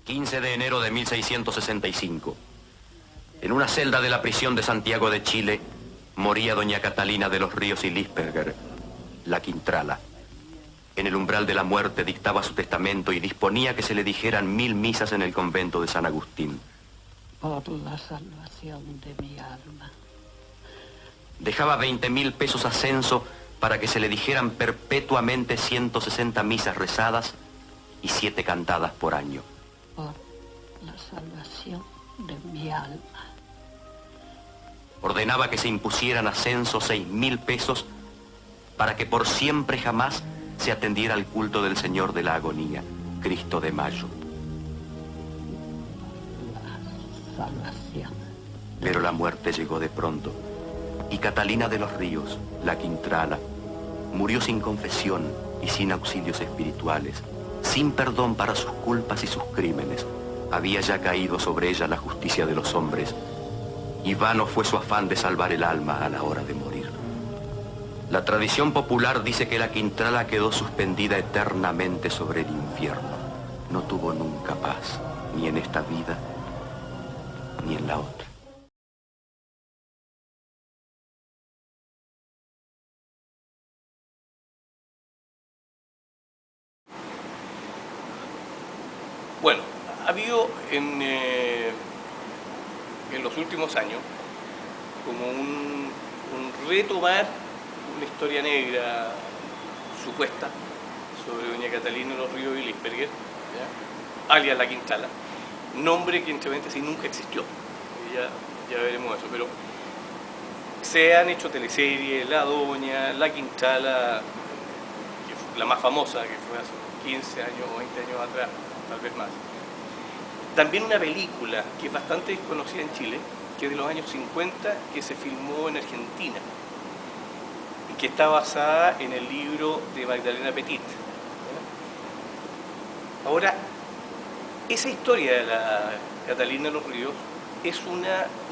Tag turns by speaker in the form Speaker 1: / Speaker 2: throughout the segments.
Speaker 1: 15 de enero de 1665. En una celda de la prisión de Santiago de Chile, moría doña Catalina de los Ríos y Lisperger, la Quintrala. En el umbral de la muerte dictaba su testamento y disponía que se le dijeran 1000 misas en el convento de San Agustín.
Speaker 2: Por la salvación de mi alma.
Speaker 1: Dejaba 20.000 pesos a censo para que se le dijeran perpetuamente 160 misas rezadas y 7 cantadas por año.
Speaker 2: Por la salvación de mi alma.
Speaker 1: Ordenaba que se impusieran a censo 6.000 pesos para que por siempre jamás se atendiera al culto del Señor de la Agonía, Cristo de Mayo.
Speaker 2: La salvación.
Speaker 1: Pero la muerte llegó de pronto, y Catalina de los Ríos, la Quintrala, murió sin confesión y sin auxilios espirituales, sin perdón para sus culpas y sus crímenes. Había ya caído sobre ella la justicia de los hombres, y vano fue su afán de salvar el alma a la hora de morir. La tradición popular dice que la Quintrala quedó suspendida eternamente sobre el infierno. No tuvo nunca paz, ni en esta vida, ni en la otra.
Speaker 3: Bueno, ha habido en los últimos años como un retomar una historia negra supuesta sobre doña Catalina de los Ríos y Lisperger, alias la Quintrala, nombre que entre paréntesis nunca existió, ya veremos eso, pero se han hecho teleseries, La Doña, la Quintrala, que fue la más famosa, que fue hace 15 años o 20 años atrás, tal vez más. También una película que es bastante desconocida en Chile, que es de los años 50, que se filmó en Argentina y que está basada en el libro de Magdalena Petit. Ahora, esa historia de la Catalina de los Ríos es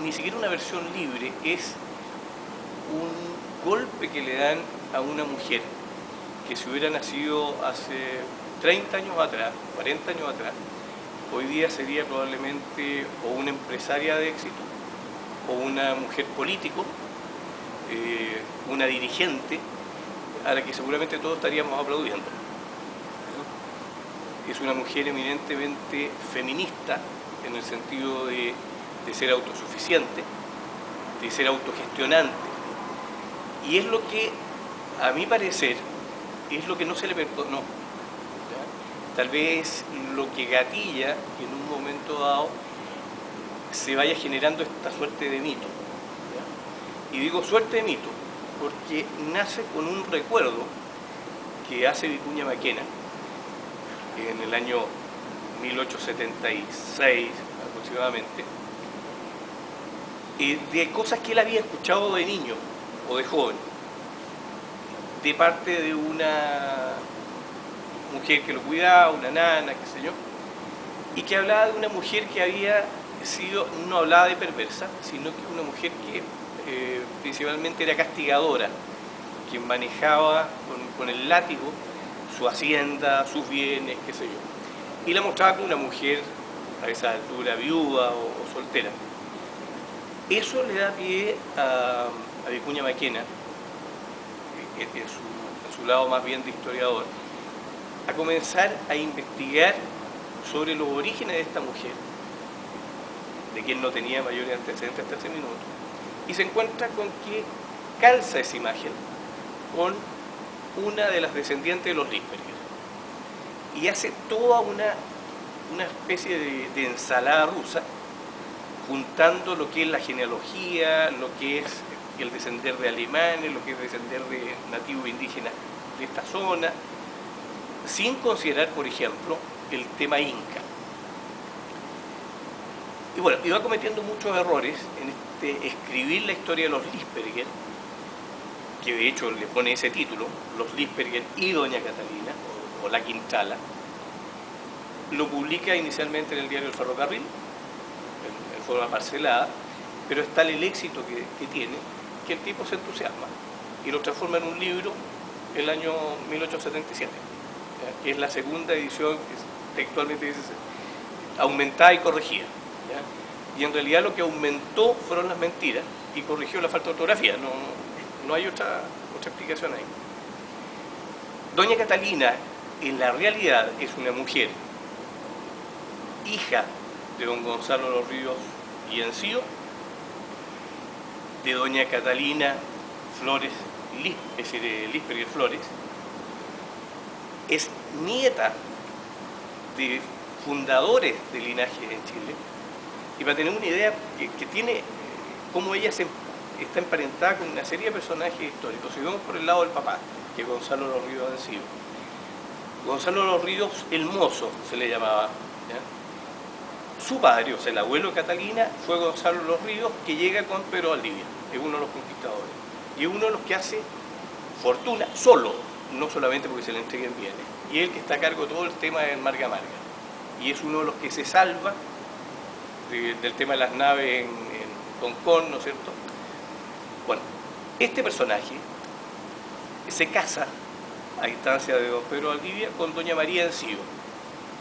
Speaker 3: ni siquiera una versión libre, es un golpe que le dan a una mujer que si hubiera nacido hace 30 años atrás, 40 años atrás, hoy día sería probablemente o una empresaria de éxito, o una mujer político, una dirigente, a la que seguramente todos estaríamos aplaudiendo. Es una mujer eminentemente feminista, en el sentido de ser autosuficiente, de ser autogestionante, y es lo que, a mi parecer, es lo que no se le perdonó. Tal vez lo que gatilla que en un momento dado se vaya generando esta suerte de mito. ¿Ya? Y digo suerte de mito porque nace con un recuerdo que hace Vicuña Maquena en el año 1876 aproximadamente, de cosas que él había escuchado de niño o de joven, de parte de una mujer que lo cuidaba, una nana, qué sé yo, y que hablaba de una mujer que había sido, no hablaba de perversa, sino que una mujer que principalmente era castigadora, que manejaba con el látigo su hacienda, sus bienes, qué sé yo, y la mostraba como una mujer a esa altura viuda o soltera. Eso le da pie a Vicuña Maquena, en su lado más bien de historiador, a comenzar a investigar sobre los orígenes de esta mujer, de quien no tenía mayores antecedentes hasta ese minuto, y se encuentra con que calza esa imagen con una de las descendientes de los Lisperger, y hace toda una especie de ensalada rusa, juntando lo que es la genealogía, lo que es el descender de alemanes, lo que es descender de nativos indígenas de esta zona, sin considerar, por ejemplo, el tema inca. Y bueno, iba cometiendo muchos errores en escribir la historia de los Lisperger, que de hecho le pone ese título, los Lisperger y doña Catalina, o la Quintrala. Lo publica inicialmente en el diario El Ferrocarril, en forma parcelada, pero es tal el éxito que tiene, que el tipo se entusiasma y lo transforma en un libro el año 1877. Que es la segunda edición, que textualmente dice, aumentada y corregida, ¿ya? Y en realidad lo que aumentó fueron las mentiras y corrigió la falta de ortografía, no hay otra explicación ahí. Doña Catalina, en la realidad, es una mujer, hija de don Gonzalo de los Ríos y Encío, de doña Catalina Flores, es decir, de Lísperguer Flores, es nieta de fundadores de linajes en Chile, y para tener una idea que tiene cómo ella está emparentada con una serie de personajes históricos. Si vemos por el lado del papá, que es Gonzalo de los Ríos Encío. Gonzalo de los Ríos el Mozo se le llamaba, ¿ya? Su padre, o sea, el abuelo de Catalina, fue Gonzalo de los Ríos, que llega con Pedro Valdivia, es uno de los conquistadores, y es uno de los que hace fortuna solo, no solamente porque se le entreguen bienes, y es el que está a cargo de todo el tema del Marga Marga, y es uno de los que se salva del tema de las naves en Concón, ¿no es cierto? Bueno, este personaje se casa a instancia de don Pedro Valdivia con doña María Encío,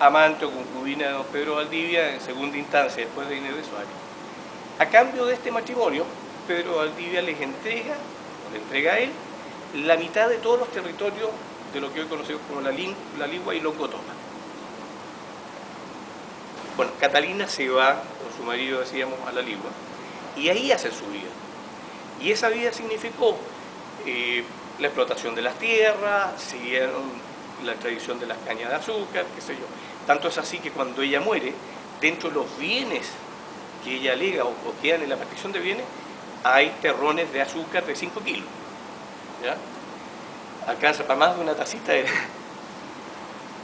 Speaker 3: amante o concubina de don Pedro Valdivia en segunda instancia, después de Inés de Suárez. A cambio de este matrimonio, Pedro Valdivia le entrega a él la mitad de todos los territorios de lo que hoy conocemos como la Ligua y Longotopa. Bueno, Catalina se va con su marido, decíamos, a la Ligua, y ahí hace su vida. Y esa vida significó la explotación de las tierras, siguieron la tradición de las cañas de azúcar, qué sé yo. Tanto es así que cuando ella muere, dentro de los bienes que ella alega o quedan en la partición de bienes, hay terrones de azúcar de 5 kilos. ¿Ya? Alcanza para más de una tacita de...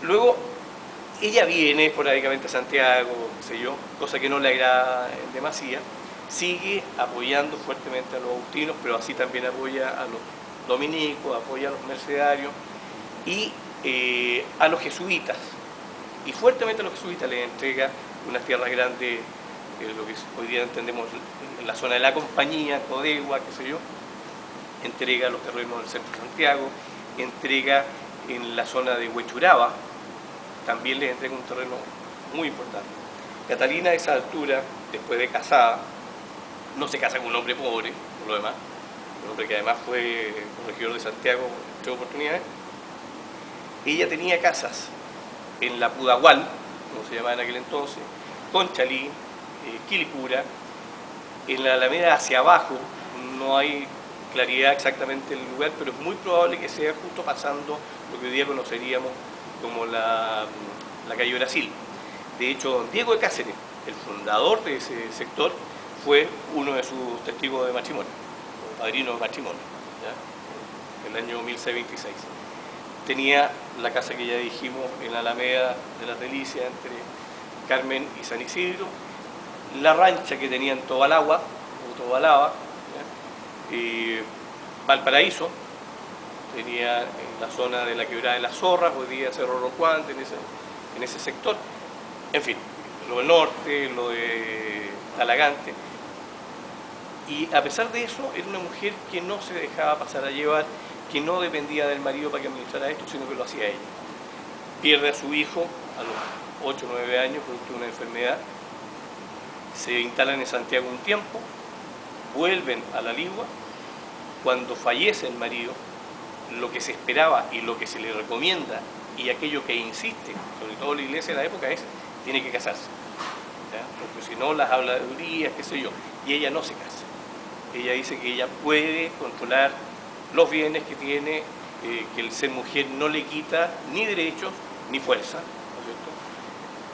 Speaker 3: Luego, ella viene esporádicamente a Santiago, qué sé yo, cosa que no le agrada en demasía, sigue apoyando fuertemente a los agustinos, pero así también apoya a los dominicos, apoya a los mercedarios y a los jesuitas. Y fuertemente a los jesuitas les entrega unas tierras grandes, lo que hoy día entendemos en la zona de la Compañía, Codegua, qué sé yo, entrega los terrenos del centro de Santiago, entrega en la zona de Huechuraba, también les entrega un terreno muy importante. Catalina a esa altura, después de casada, no se casa con un hombre pobre, por lo demás, un hombre que además fue corregidor de Santiago en 3 oportunidades. Ella tenía casas en la Pudahual, como se llamaba en aquel entonces, Conchalí, Quilicura, en la Alameda hacia abajo, no hay claridad exactamente el lugar, pero es muy probable que sea justo pasando lo que hoy día conoceríamos como la calle Brasil. De hecho, don Diego de Cáceres, el fundador de ese sector, fue uno de sus testigos de matrimonio, padrino de matrimonio, ¿ya? En el año 1626. Tenía la casa que ya dijimos en la Alameda de las Delicias, entre Carmen y San Isidro, la rancha que tenía en Tobalaba, Valparaíso, tenía en la zona de la Quebrada de las Zorras, hoy día Cerro Rocuante, en ese sector. En fin, lo del norte, lo de Talagante. Y a pesar de eso, era una mujer que no se dejaba pasar a llevar, que no dependía del marido para que administrara esto, sino que lo hacía ella. Pierde a su hijo a los 8 o 9 años, producto de una enfermedad. Se instalan en Santiago un tiempo, vuelven a la Ligua. Cuando fallece el marido, lo que se esperaba y lo que se le recomienda, y aquello que insiste, sobre todo la iglesia de la época, es tiene que casarse, ¿ya? Porque si no, las habladurías, qué sé yo, y ella no se casa. Ella dice que ella puede controlar los bienes que tiene, que el ser mujer no le quita ni derechos ni fuerza, ¿no es cierto?,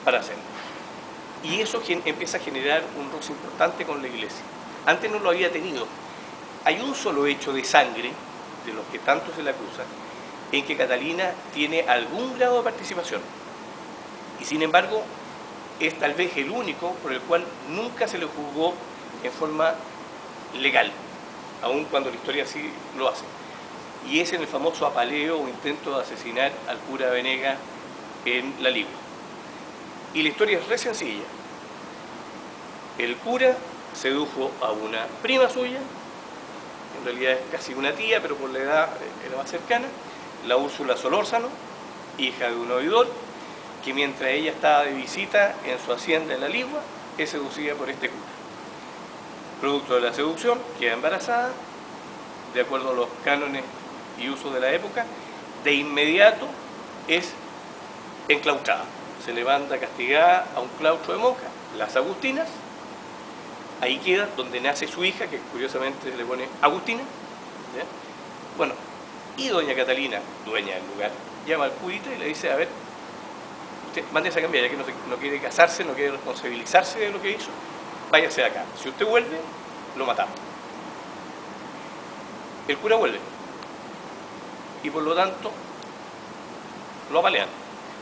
Speaker 3: para hacerlo. Y eso empieza a generar un roce importante con la iglesia. Antes no lo había tenido. Hay un solo hecho de sangre, de los que tanto se le acusa, en que Catalina tiene algún grado de participación. Y sin embargo, es tal vez el único por el cual nunca se le juzgó en forma legal, aun cuando la historia sí lo hace. Y es en el famoso apaleo o intento de asesinar al cura Venega en la Ligua. Y la historia es re sencilla. El cura sedujo a una prima suya, en realidad es casi una tía, pero por la edad era más cercana, la Úrsula Solórzano, hija de un oidor, que mientras ella estaba de visita en su hacienda en La Ligua, es seducida por este cura. Producto de la seducción, queda embarazada, de acuerdo a los cánones y usos de la época, de inmediato es enclaustrada. Se levanta castigada a un claustro de monjas, las agustinas. Ahí queda donde nace su hija, que curiosamente se le pone Agustina. ¿Ya? Bueno, y doña Catalina, dueña del lugar, llama al curita y le dice, a ver, usted mándese a cambiar, ya que no quiere casarse, no quiere responsabilizarse de lo que hizo, váyase de acá. Si usted vuelve, lo matamos. El cura vuelve. Y por lo tanto, lo apalean.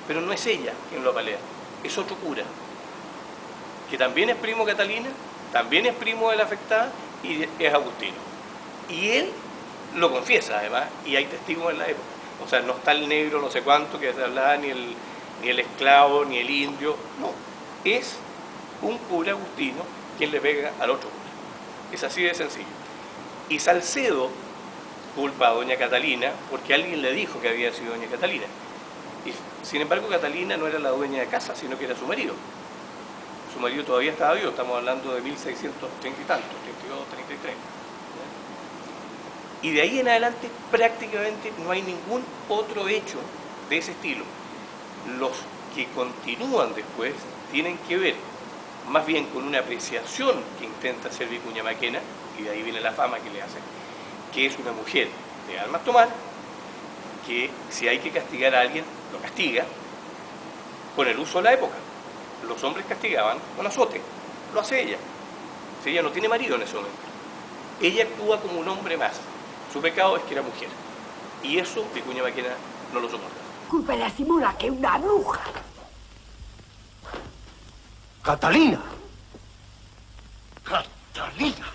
Speaker 3: Pero no es ella quien lo apalea, es otro cura, que también es primo de Catalina, también es primo de la afectada y es agustino. Y él lo confiesa además, y hay testigos en la época. O sea, no está el negro no sé cuánto que se hablaba, ni el esclavo, ni el indio, no. Es un cura agustino quien le pega al otro cura. Es así de sencillo. Y Salcedo culpa a doña Catalina porque alguien le dijo que había sido doña Catalina. Y, sin embargo, Catalina no era la dueña de casa, sino que era su marido. Su marido todavía estaba vivo, estamos hablando de 1630 y tantos, 32, 33. Y de ahí en adelante prácticamente no hay ningún otro hecho de ese estilo. Los que continúan después tienen que ver más bien con una apreciación que intenta hacer Vicuña Maquena, y de ahí viene la fama que le hace, que es una mujer de armas tomar, que si hay que castigar a alguien, lo castiga con el uso de la época. Los hombres castigaban con azote, lo hace ella. Si ella no tiene marido en ese momento, ella actúa como un hombre más. Su pecado es que era mujer. Y eso Vicuña Maquena no lo soporta.
Speaker 4: Culpa la Simona, que es una bruja.
Speaker 5: ¡Catalina! ¡Catalina!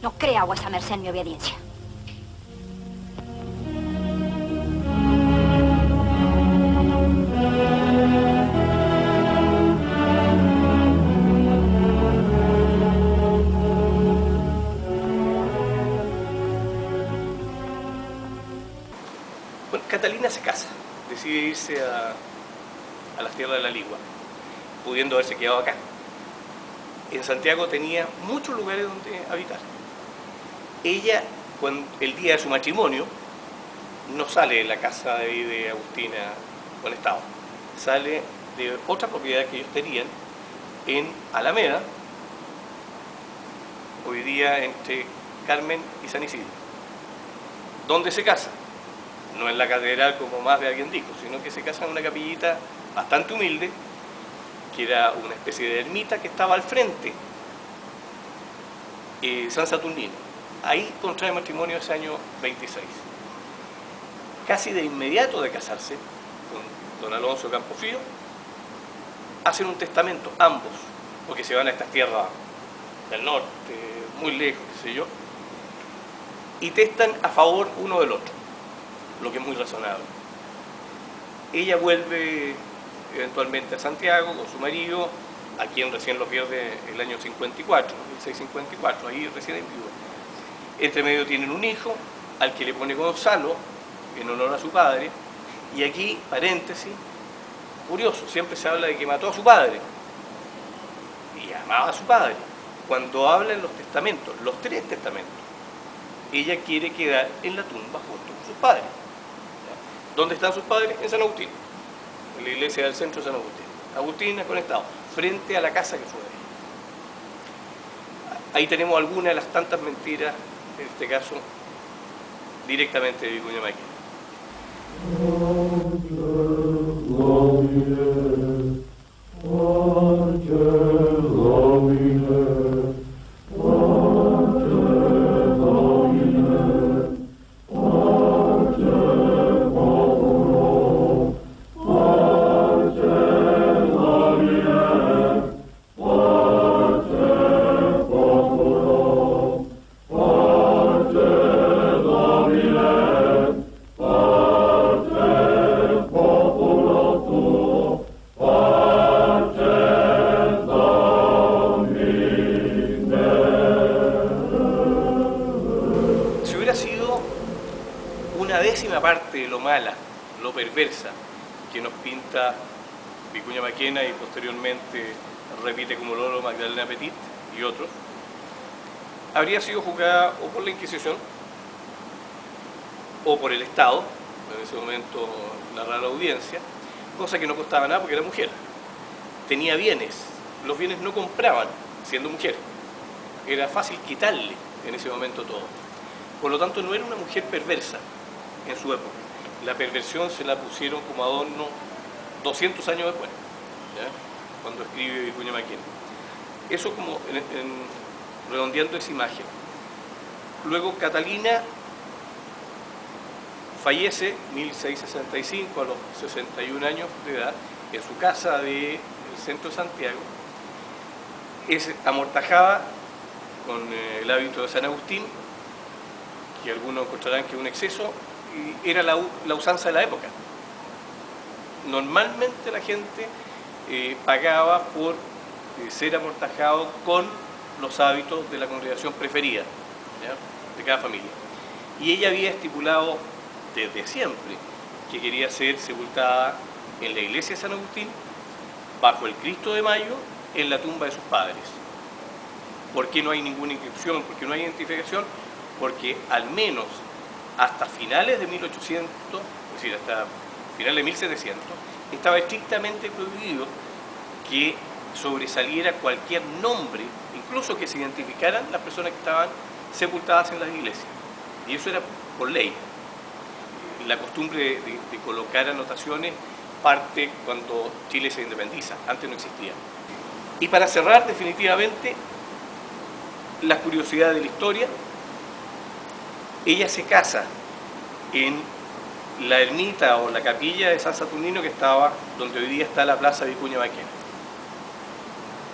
Speaker 6: No crea vuesa merced en mi obediencia.
Speaker 3: Bueno, Catalina se casa, decide irse a las tierras de La Ligua, pudiendo haberse quedado acá. En Santiago tenía muchos lugares donde habitar. Ella, el día de su matrimonio, no sale de la casa de Agustina Conestado, sale de otra propiedad que ellos tenían en Alameda, hoy día entre Carmen y San Isidro. ¿Dónde se casa? No en la catedral como más de alguien dijo, sino que se casa en una capillita bastante humilde, que era una especie de ermita que estaba al frente, San Saturnino. Ahí contrae matrimonio ese año 26. Casi de inmediato de casarse con don Alonso Campofrío, hacen un testamento, ambos, porque se van a estas tierras del norte, muy lejos, qué sé yo, y testan a favor uno del otro, lo que es muy razonable. Ella vuelve eventualmente a Santiago con su marido, a quien recién lo pierde el año 54, 1654, ahí recién en vivo. Entre medio tienen un hijo, al que le pone Gonzalo, en honor a su padre, y aquí, paréntesis, curioso, siempre se habla de que mató a su padre, y amaba a su padre. Cuando habla en los testamentos, los 3 testamentos, ella quiere quedar en la tumba junto con sus padres. ¿Dónde están sus padres? En San Agustín, en la iglesia del centro de San Agustín. Agustín Conestado, frente a la casa que fue de ella. Ahí tenemos algunas de las tantas mentiras, en este caso, directamente de Vicuña Maquena. una décima parte de lo mala, lo perversa, que nos pinta Vicuña Maquena y posteriormente repite como loro Magdalena Petit y otros, habría sido juzgada o por la Inquisición o por el Estado, en ese momento la Real Audiencia, cosa que no costaba nada porque era mujer. Tenía bienes, los bienes no compraban siendo mujer, era fácil quitarle en ese momento todo. Por lo tanto no era una mujer perversa en su época. La perversión se la pusieron como adorno 200 años después, ¿ya? Cuando escribe Vicuña Maquena. Eso como redondeando esa imagen. Luego Catalina fallece en 1665 a los 61 años de edad en su casa del centro de Santiago. Es amortajada con el hábito de San Agustín, que algunos encontrarán que es un exceso, y era la usanza de la época. Normalmente la gente pagaba por ser amortajado con los hábitos de la congregación preferida, ¿ya?, de cada familia. Y ella había estipulado desde siempre que quería ser sepultada en la iglesia de San Agustín, bajo el Cristo de Mayo, en la tumba de sus padres. ¿Por qué no hay ninguna inscripción? ¿Por qué no hay identificación? Porque al menos hasta finales de 1800, es decir, hasta finales de 1700, estaba estrictamente prohibido que sobresaliera cualquier nombre, incluso que se identificaran las personas que estaban sepultadas en las iglesias. Y eso era por ley. La costumbre de colocar anotaciones parte cuando Chile se independiza, antes no existía. Y para cerrar definitivamente las curiosidades de la historia, ella se casa en la ermita o la capilla de San Saturnino, que estaba donde hoy día está la Plaza Vicuña Maquena.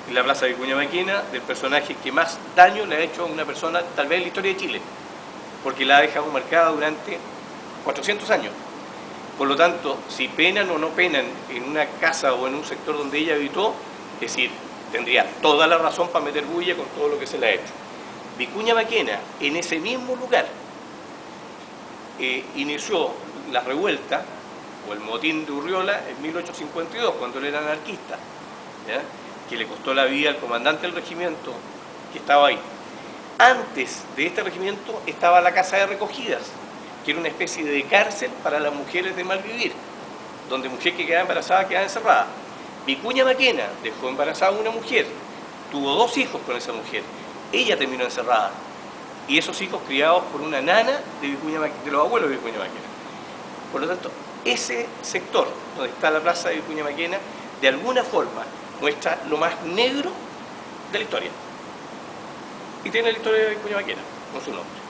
Speaker 3: Y la Plaza Vicuña Maquena, del personaje que más daño le ha hecho a una persona, tal vez en la historia de Chile, porque la ha dejado marcada durante 400 años. Por lo tanto, si penan o no penan en una casa o en un sector donde ella habitó, es decir, tendría toda la razón para meter bulla con todo lo que se le ha hecho. Vicuña Maquena, en ese mismo lugar, inició la revuelta o el motín de Urriola en 1852, cuando él era anarquista, ¿ya?, que le costó la vida al comandante del regimiento que estaba ahí. Antes de este regimiento estaba la casa de recogidas, que era una especie de cárcel para las mujeres de mal vivir, donde mujer que quedaba embarazada quedaba encerrada. Vicuña Maquena dejó embarazada a una mujer, tuvo 2 hijos con esa mujer, ella terminó encerrada, y esos hijos criados por una nana de los abuelos de Vicuña Maquena. Por lo tanto, ese sector donde está la plaza de Vicuña Maquena, de alguna forma muestra lo más negro de la historia. Y tiene la historia de Vicuña Maquena con su nombre.